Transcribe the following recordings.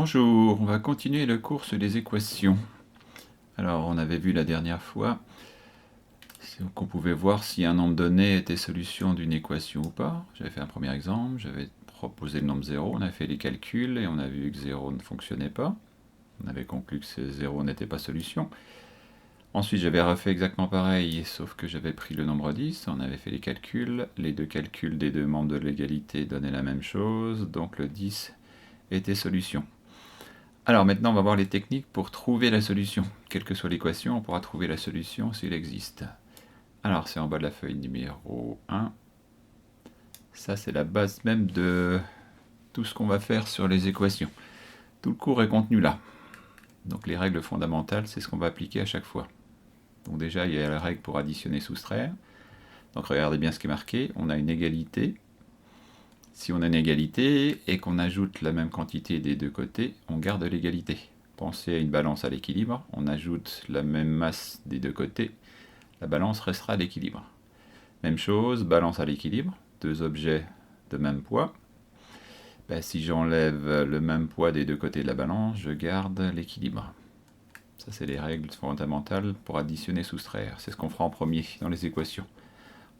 Bonjour, on va continuer le cours sur les équations. Alors, on avait vu la dernière fois qu'on pouvait voir si un nombre donné était solution d'une équation ou pas. J'avais fait un premier exemple, j'avais proposé le nombre 0, on a fait les calculs et on a vu que 0 ne fonctionnait pas. On avait conclu que ce 0 n'était pas solution. Ensuite, j'avais refait exactement pareil, sauf que j'avais pris le nombre 10, on avait fait les calculs. Les deux calculs des deux membres de l'égalité donnaient la même chose, donc le 10 était solution. Alors maintenant, on va voir les techniques pour trouver la solution. Quelle que soit l'équation, on pourra trouver la solution s'il existe. Alors, c'est en bas de la feuille numéro 1. Ça, c'est la base même de tout ce qu'on va faire sur les équations. Tout le cours est contenu là. Donc les règles fondamentales, c'est ce qu'on va appliquer à chaque fois. Donc déjà, il y a la règle pour additionner, soustraire. Donc regardez bien ce qui est marqué. On a une égalité. Si on a une égalité et qu'on ajoute la même quantité des deux côtés, on garde l'égalité. Pensez à une balance à l'équilibre, on ajoute la même masse des deux côtés, la balance restera à l'équilibre. Même chose, balance à l'équilibre, deux objets de même poids. Si j'enlève le même poids des deux côtés de la balance, je garde l'équilibre. Ça, c'est les règles fondamentales pour additionner, soustraire. C'est ce qu'on fera en premier dans les équations.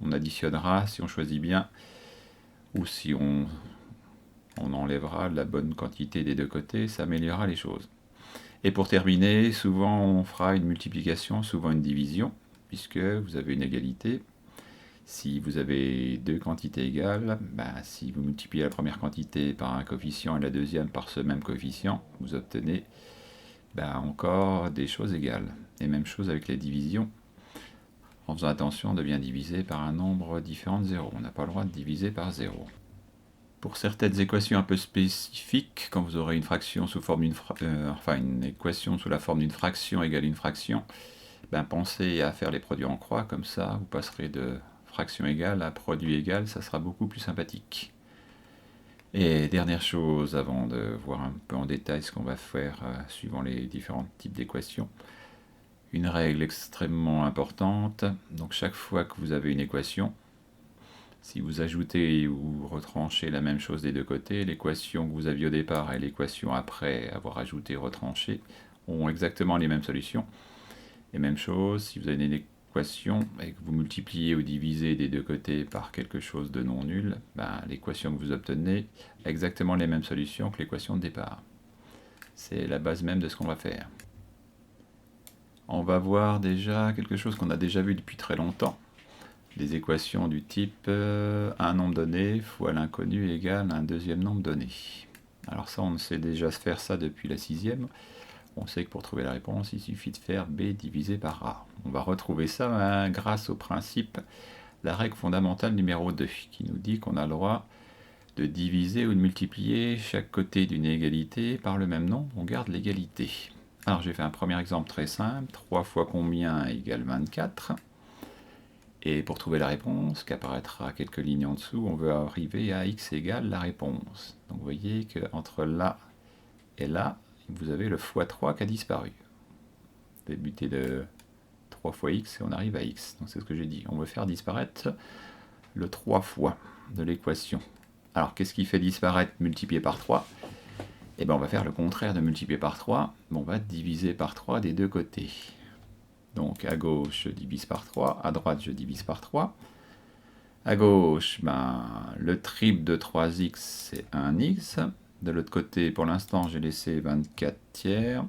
On additionnera si on choisit bien, ou si on enlèvera la bonne quantité des deux côtés, ça améliorera les choses. Et pour terminer, souvent on fera une multiplication, souvent une division, puisque vous avez une égalité. Si vous avez deux quantités égales, si vous multipliez la première quantité par un coefficient et la deuxième par ce même coefficient, vous obtenez encore des choses égales. Et même chose avec les divisions, en faisant attention de bien diviser par un nombre différent de 0. On n'a pas le droit de diviser par 0. Pour certaines équations un peu spécifiques, quand vous aurez une fraction sous forme une équation sous la forme d'une fraction égale une fraction, pensez à faire les produits en croix, comme ça vous passerez de fraction égale à produit égal, ça sera beaucoup plus sympathique. Et dernière chose, avant de voir un peu en détail ce qu'on va faire suivant les différents types d'équations, une règle extrêmement importante. Donc chaque fois que vous avez une équation, si vous ajoutez ou retranchez la même chose des deux côtés, l'équation que vous aviez au départ et l'équation après avoir ajouté et retranché ont exactement les mêmes solutions. Et même chose, si vous avez une équation et que vous multipliez ou divisez des deux côtés par quelque chose de non nul, l'équation que vous obtenez a exactement les mêmes solutions que l'équation de départ. C'est la base même de ce qu'on va faire. On va voir déjà quelque chose qu'on a déjà vu depuis très longtemps. Des équations du type un nombre donné fois l'inconnu égale un deuxième nombre donné. Alors ça, on sait déjà faire ça depuis la 6e. On sait que pour trouver la réponse, il suffit de faire b divisé par a. On va retrouver ça grâce au principe, la règle fondamentale numéro 2, qui nous dit qu'on a le droit de diviser ou de multiplier chaque côté d'une égalité par le même nombre, on garde l'égalité. Alors j'ai fait un premier exemple très simple, 3 fois combien égale 24. Et pour trouver la réponse, qui apparaîtra quelques lignes en dessous, on veut arriver à x égale la réponse. Donc vous voyez qu'entre là et là, vous avez le x3 qui a disparu. Débuter de 3 fois x et on arrive à x. Donc c'est ce que j'ai dit. On veut faire disparaître le 3 fois de l'équation. Alors qu'est-ce qui fait disparaître multiplié par 3 ? On va faire le contraire de multiplier par 3. On va diviser par 3 des deux côtés. Donc à gauche, je divise par 3. À droite, je divise par 3. À gauche, le triple de 3x, c'est 1x. De l'autre côté, pour l'instant, j'ai laissé 24 tiers.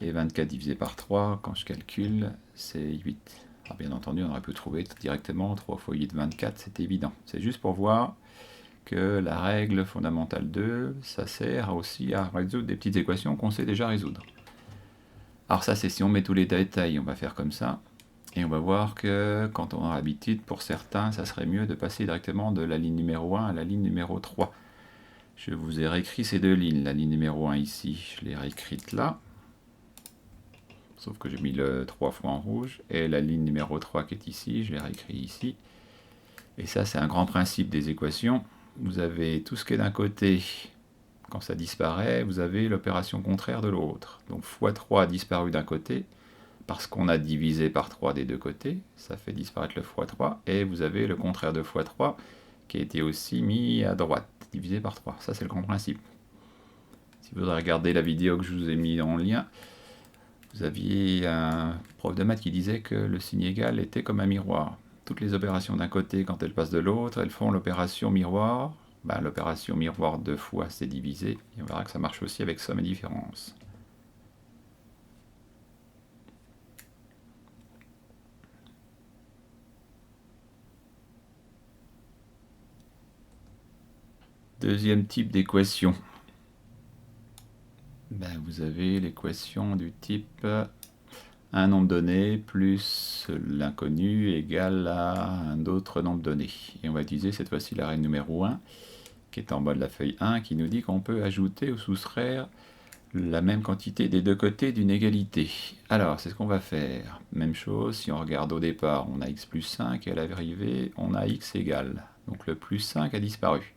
Et 24 divisé par 3, quand je calcule, c'est 8. Alors bien entendu, on aurait pu trouver directement 3 fois 8, 24, c'est évident. C'est juste pour voir que la règle fondamentale 2, ça sert aussi à résoudre des petites équations qu'on sait déjà résoudre. Alors ça, c'est si on met tous les détails, on va faire comme ça. Et on va voir que quand on a l'habitude, pour certains, ça serait mieux de passer directement de la ligne numéro 1 à la ligne numéro 3. Je vous ai réécrit ces deux lignes. La ligne numéro 1 ici, je l'ai réécrite là. Sauf que j'ai mis le 3 fois en rouge. Et la ligne numéro 3 qui est ici, je l'ai réécrit ici. Et ça, c'est un grand principe des équations. Vous avez tout ce qui est d'un côté. Quand ça disparaît, vous avez l'opération contraire de l'autre. Donc x3 a disparu d'un côté. Parce qu'on a divisé par 3 des deux côtés, ça fait disparaître le x3, et vous avez le contraire de x3 qui a été aussi mis à droite, divisé par 3. Ça, c'est le grand principe. Si vous regardez la vidéo que je vous ai mis en lien, vous aviez un prof de maths qui disait que le signe égal était comme un miroir. Toutes les opérations d'un côté, quand elles passent de l'autre, elles font l'opération miroir. L'opération miroir 2 fois, c'est divisé. Et on verra que ça marche aussi avec somme et différence. Deuxième type d'équation. Vous avez l'équation du type un nombre donné plus l'inconnu égale à un autre nombre donné. Et on va utiliser cette fois-ci la règle numéro 1, qui est en bas de la feuille 1, qui nous dit qu'on peut ajouter ou soustraire la même quantité des deux côtés d'une égalité. Alors, c'est ce qu'on va faire. Même chose, si on regarde au départ, on a x plus 5, et à l'arrivée, on a x égale. Donc le plus 5 a disparu.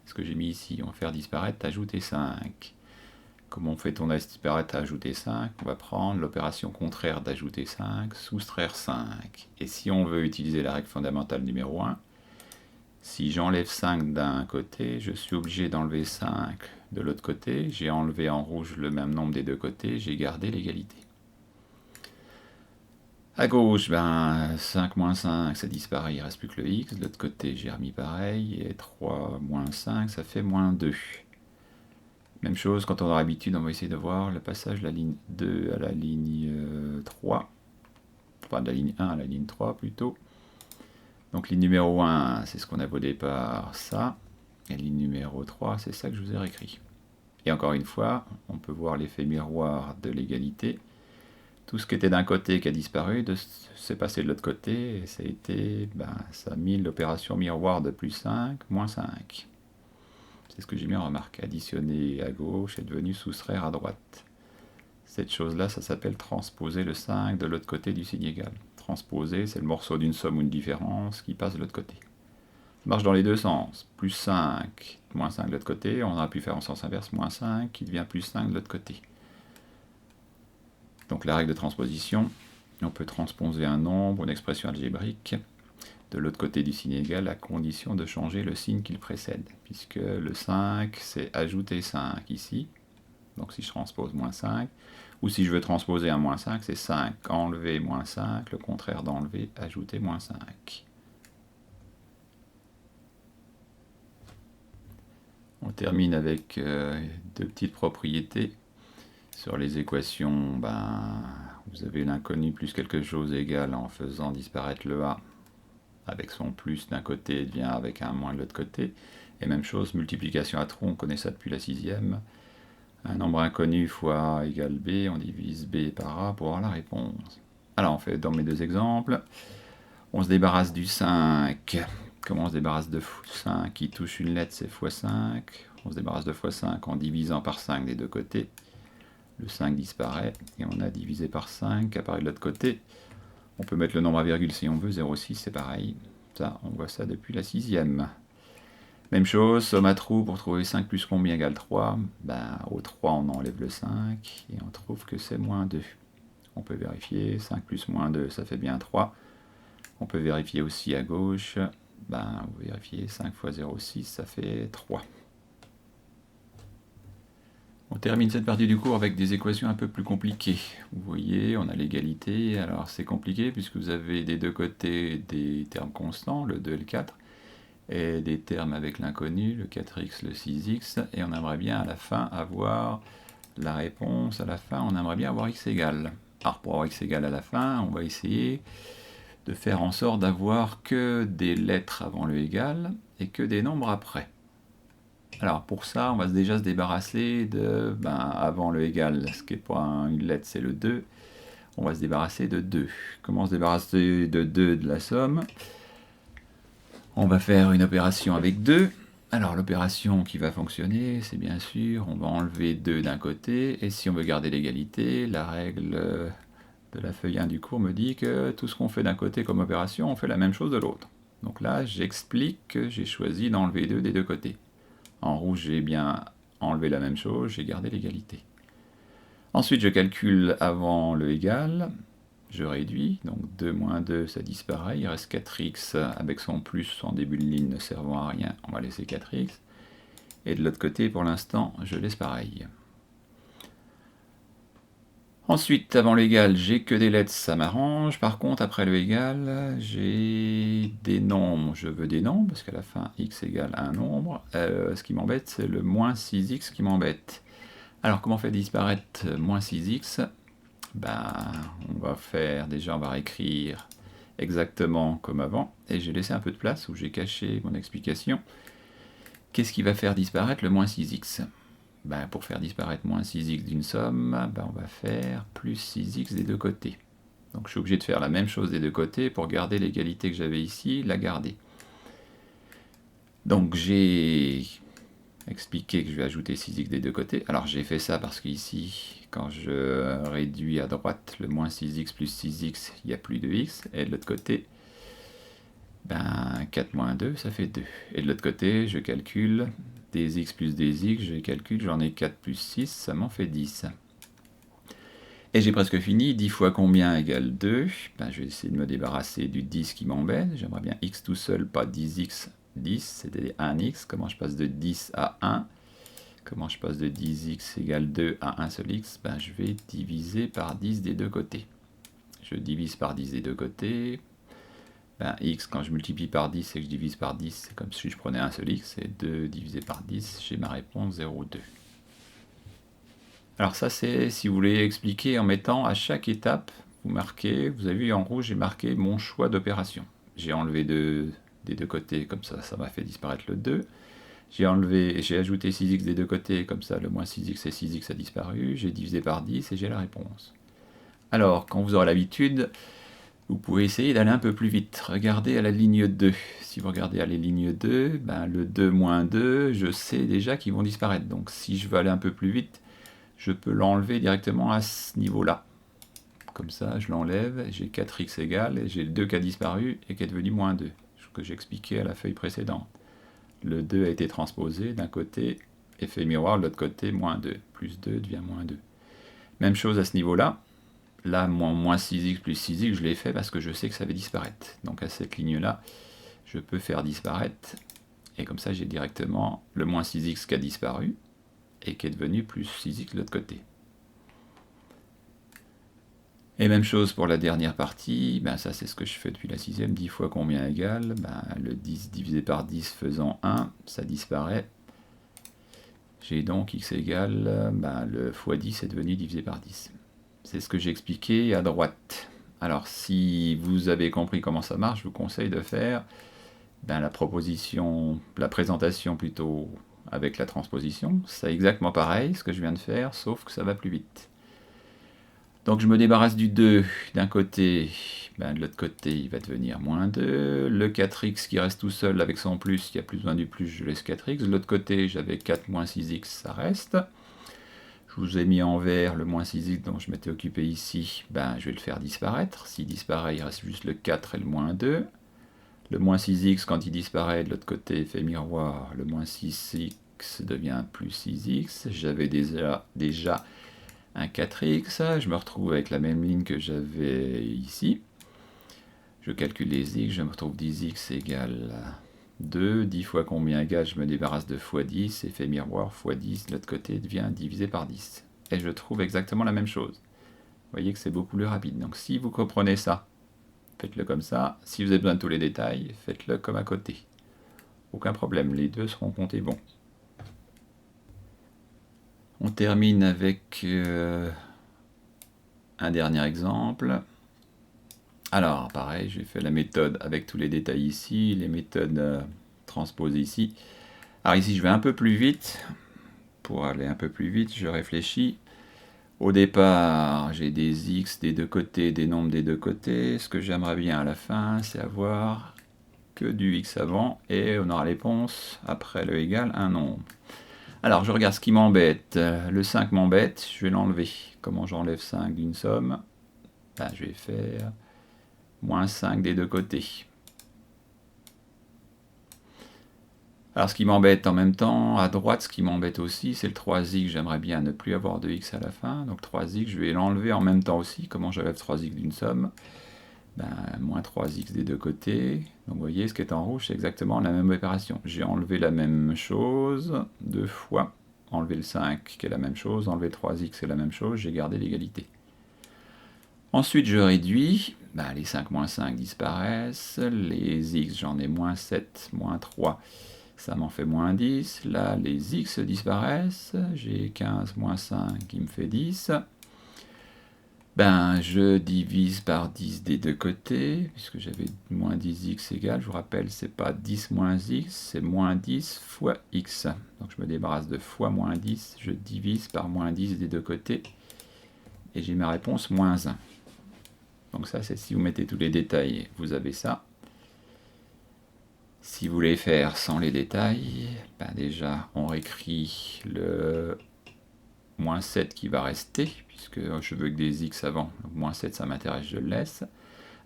Ce que j'ai mis ici, on va faire disparaître, ajouter 5. Comment on fait tourner disparaître à ajouter 5? On va prendre l'opération contraire d'ajouter 5, soustraire 5. Et si on veut utiliser la règle fondamentale numéro 1, si j'enlève 5 d'un côté, je suis obligé d'enlever 5 de l'autre côté. J'ai enlevé en rouge le même nombre des deux côtés, j'ai gardé l'égalité. À gauche, 5 moins 5, ça disparaît, il ne reste plus que le x. De l'autre côté, j'ai remis pareil, et 3 moins 5, ça fait moins 2. Même chose, quand on aura l'habitude, on va essayer de voir le passage de la ligne 2 à la ligne 3. Enfin, de la ligne 1 à la ligne 3 plutôt. Donc ligne numéro 1, c'est ce qu'on avait au départ, ça. Et ligne numéro 3, c'est ça que je vous ai réécrit. Et encore une fois, on peut voir l'effet miroir de l'égalité. Tout ce qui était d'un côté qui a disparu, c'est passé de l'autre côté, et ça a été, ça a mis l'opération miroir de plus 5, moins 5. C'est ce que j'ai mis en remarque. Additionner à gauche est devenu soustraire à droite. Cette chose-là, ça s'appelle transposer le 5 de l'autre côté du signe égal. Transposer, c'est le morceau d'une somme ou une différence qui passe de l'autre côté. Ça marche dans les deux sens. Plus 5, moins 5 de l'autre côté. On aurait pu faire en sens inverse, moins 5 qui devient plus 5 de l'autre côté. Donc la règle de transposition, on peut transposer un nombre, une expression algébrique, de l'autre côté du signe égal à condition de changer le signe qui le précède, puisque le 5 c'est ajouter 5 ici, donc si je transpose moins 5, ou si je veux transposer un moins 5, c'est 5 enlever moins 5, le contraire d'enlever, ajouter moins 5. On termine avec deux petites propriétés. Sur les équations, vous avez l'inconnu plus quelque chose égal en faisant disparaître le a. Avec son plus d'un côté devient avec un moins de l'autre côté. Et même chose, multiplication à trous, on connaît ça depuis la 6e. Un nombre inconnu fois a égale b, on divise b par a pour avoir la réponse. Alors on fait dans mes deux exemples, on se débarrasse du 5. Comment on se débarrasse de 5 qui touche une lettre, c'est x 5. On se débarrasse de x 5 en divisant par 5 des deux côtés. Le 5 disparaît et on a divisé par 5 qui apparaît de l'autre côté. On peut mettre le nombre à virgule si on veut, 0,6 c'est pareil. Ça, on voit ça depuis la 6e. Même chose, somme à trous pour trouver 5 plus combien égale 3. Au 3 on enlève le 5 et on trouve que c'est moins 2. On peut vérifier, 5 plus moins 2 ça fait bien 3. On peut vérifier aussi à gauche, vous vérifiez 5 fois 0,6 ça fait 3. On termine cette partie du cours avec des équations un peu plus compliquées. Vous voyez, on a l'égalité, alors c'est compliqué puisque vous avez des deux côtés des termes constants, le 2 et le 4, et des termes avec l'inconnu, le 4x, le 6x, et on aimerait bien à la fin avoir la réponse, à la fin on aimerait bien avoir x égale. Alors pour avoir x égale à la fin, on va essayer de faire en sorte d'avoir que des lettres avant le égal et que des nombres après. Alors pour ça, on va déjà se débarrasser de, avant le égal, ce qui n'est pas une lettre, c'est le 2. On va se débarrasser de 2. Comment se débarrasser de 2 de la somme? On va faire une opération avec 2. Alors l'opération qui va fonctionner, c'est bien sûr, on va enlever 2 d'un côté, et si on veut garder l'égalité, la règle de la feuille 1 du cours me dit que tout ce qu'on fait d'un côté comme opération, on fait la même chose de l'autre. Donc là, j'explique que j'ai choisi d'enlever 2 des deux côtés. En rouge, j'ai bien enlevé la même chose, j'ai gardé l'égalité. Ensuite, je calcule avant le égal, je réduis, donc 2 moins 2, ça disparaît, il reste 4x avec son plus en début de ligne ne servant à rien, on va laisser 4x. Et de l'autre côté, pour l'instant, je laisse pareil. Ensuite, avant l'égal, j'ai que des lettres, ça m'arrange. Par contre, après le égal, j'ai des nombres. Je veux des nombres, parce qu'à la fin, x égale un nombre. Ce qui m'embête, c'est le moins 6x qui m'embête. Alors, comment faire disparaître moins 6x? On va faire, déjà, on va réécrire exactement comme avant. Et j'ai laissé un peu de place où j'ai caché mon explication. Qu'est-ce qui va faire disparaître le moins 6x? Pour faire disparaître moins 6x d'une somme, on va faire plus 6x des deux côtés. Donc je suis obligé de faire la même chose des deux côtés pour garder l'égalité que j'avais ici, la garder. Donc j'ai expliqué que je vais ajouter 6x des deux côtés. Alors j'ai fait ça parce qu'ici, quand je réduis à droite le moins 6x plus 6x, il n'y a plus de x. Et de l'autre côté, 4 moins 2, ça fait 2. Et de l'autre côté, je calcule des x plus des x, je calcule, j'en ai 4 plus 6, ça m'en fait 10. Et j'ai presque fini, 10 fois combien égale 2? Je vais essayer de me débarrasser du 10 qui m'embête. J'aimerais bien x tout seul, pas 10x, 10, c'était 1x. Comment je passe de 10 à 1? Comment je passe de 10x égale 2 à un seul x? Je vais diviser par 10 des deux côtés. Je divise par 10 des deux côtés. X, quand je multiplie par 10 et que je divise par 10, c'est comme si je prenais un seul x, et 2 divisé par 10, j'ai ma réponse 0,2. Alors ça, c'est si vous voulez expliquer en mettant à chaque étape, vous marquez, vous avez vu en rouge, j'ai marqué mon choix d'opération. J'ai enlevé des deux côtés, comme ça, ça m'a fait disparaître le 2. J'ai ajouté 6x des deux côtés, comme ça, le moins 6x et 6x a disparu. J'ai divisé par 10 et j'ai la réponse. Alors, quand vous aurez l'habitude, vous pouvez essayer d'aller un peu plus vite. Regardez à la ligne 2. Si vous regardez à la ligne 2, le 2 moins 2, je sais déjà qu'ils vont disparaître. Donc si je veux aller un peu plus vite, je peux l'enlever directement à ce niveau-là. Comme ça, je l'enlève, j'ai 4x égale, et j'ai le 2 qui a disparu et qui est devenu moins 2, ce que j'expliquais à la feuille précédente. Le 2 a été transposé d'un côté, effet miroir, de l'autre côté, moins 2. Plus 2 devient moins 2. Même chose à ce niveau-là. Là, moins 6x plus 6x, je l'ai fait parce que je sais que ça va disparaître. Donc à cette ligne-là, je peux faire disparaître. Et comme ça, j'ai directement le moins 6x qui a disparu et qui est devenu plus 6x de l'autre côté. Et même chose pour la dernière partie, ça c'est ce que je fais depuis la 6e, 10 fois combien égale, le 10 divisé par 10 faisant 1, ça disparaît. J'ai donc x égale, le fois 10 est devenu divisé par 10. C'est ce que j'ai expliqué à droite. Alors si vous avez compris comment ça marche, je vous conseille de faire la présentation plutôt avec la transposition. C'est exactement pareil, ce que je viens de faire, sauf que ça va plus vite. Donc je me débarrasse du 2 d'un côté, de l'autre côté il va devenir moins 2. Le 4x qui reste tout seul avec son plus, il n'y a plus besoin du plus, je laisse 4x. De l'autre côté j'avais 4 moins 6x, ça reste. Je vous ai mis en vert le moins 6x dont je m'étais occupé ici, je vais le faire disparaître. S'il disparaît, il reste juste le 4 et le moins 2. Le moins 6x, quand il disparaît, de l'autre côté, effet miroir, le moins 6x devient plus 6x. J'avais déjà un 4x, je me retrouve avec la même ligne que j'avais ici. Je calcule les x, je me retrouve 10x égale 2, 10 fois combien égale, je me débarrasse de fois 10, effet miroir, fois 10, de l'autre côté devient divisé par 10. Et je trouve exactement la même chose. Vous voyez que c'est beaucoup plus rapide. Donc si vous comprenez ça, faites-le comme ça. Si vous avez besoin de tous les détails, faites-le comme à côté. Aucun problème, les deux seront comptés bons. On termine avec un dernier exemple. Alors, pareil, j'ai fait la méthode avec tous les détails ici, les méthodes transposées ici. Alors ici, je vais un peu plus vite. Pour aller un peu plus vite, je réfléchis. Au départ, j'ai des x des deux côtés, des nombres des deux côtés. Ce que j'aimerais bien à la fin, c'est avoir que du x avant, et on aura les réponses après le égal, un nombre. Alors, je regarde ce qui m'embête. Le 5 m'embête, je vais l'enlever. Comment j'enlève 5 d'une somme? Je vais faire moins 5 des deux côtés. Alors, ce qui m'embête en même temps, à droite, ce qui m'embête aussi, c'est le 3x. J'aimerais bien ne plus avoir de x à la fin. Donc 3x, je vais l'enlever en même temps aussi. Comment j'enlève 3x d'une somme? Moins 3x des deux côtés. Donc vous voyez, ce qui est en rouge, c'est exactement la même opération. J'ai enlevé la même chose deux fois, enlevé le 5 qui est la même chose, enlevé 3x c'est la même chose, j'ai gardé l'égalité. Ensuite je réduis, les 5 moins 5 disparaissent, les x j'en ai moins 7, moins 3, ça m'en fait moins 10, là les x disparaissent, j'ai 15 moins 5 qui me fait 10. Je divise par 10 des deux côtés, puisque j'avais moins 10x égale, je vous rappelle, c'est pas 10 moins x, c'est moins 10 fois x. Donc je me débarrasse de fois moins 10, je divise par moins 10 des deux côtés, et j'ai ma réponse moins 1. Donc ça, c'est si vous mettez tous les détails, vous avez ça. Si vous voulez faire sans les détails, déjà, on réécrit le moins 7 qui va rester, puisque je veux que des x avant. Donc moins 7, ça m'intéresse, je le laisse.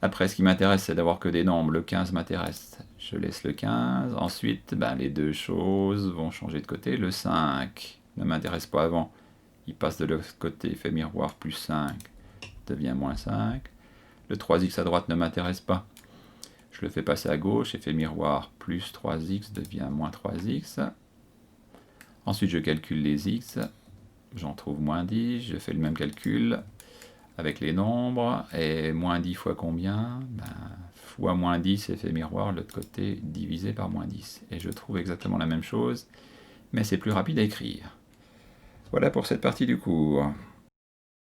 Après, ce qui m'intéresse, c'est d'avoir que des nombres. Le 15 m'intéresse, je laisse le 15. Ensuite, les deux choses vont changer de côté. Le 5 ne m'intéresse pas avant. Il passe de l'autre côté, fait miroir, plus 5, devient moins 5. Le 3x à droite ne m'intéresse pas. Je le fais passer à gauche, effet miroir, plus 3x devient moins 3x. Ensuite, je calcule les x. J'en trouve moins 10, je fais le même calcul avec les nombres, et moins 10 fois combien fois moins 10, effet miroir, l'autre côté, divisé par moins 10. Et je trouve exactement la même chose, mais c'est plus rapide à écrire. Voilà pour cette partie du cours.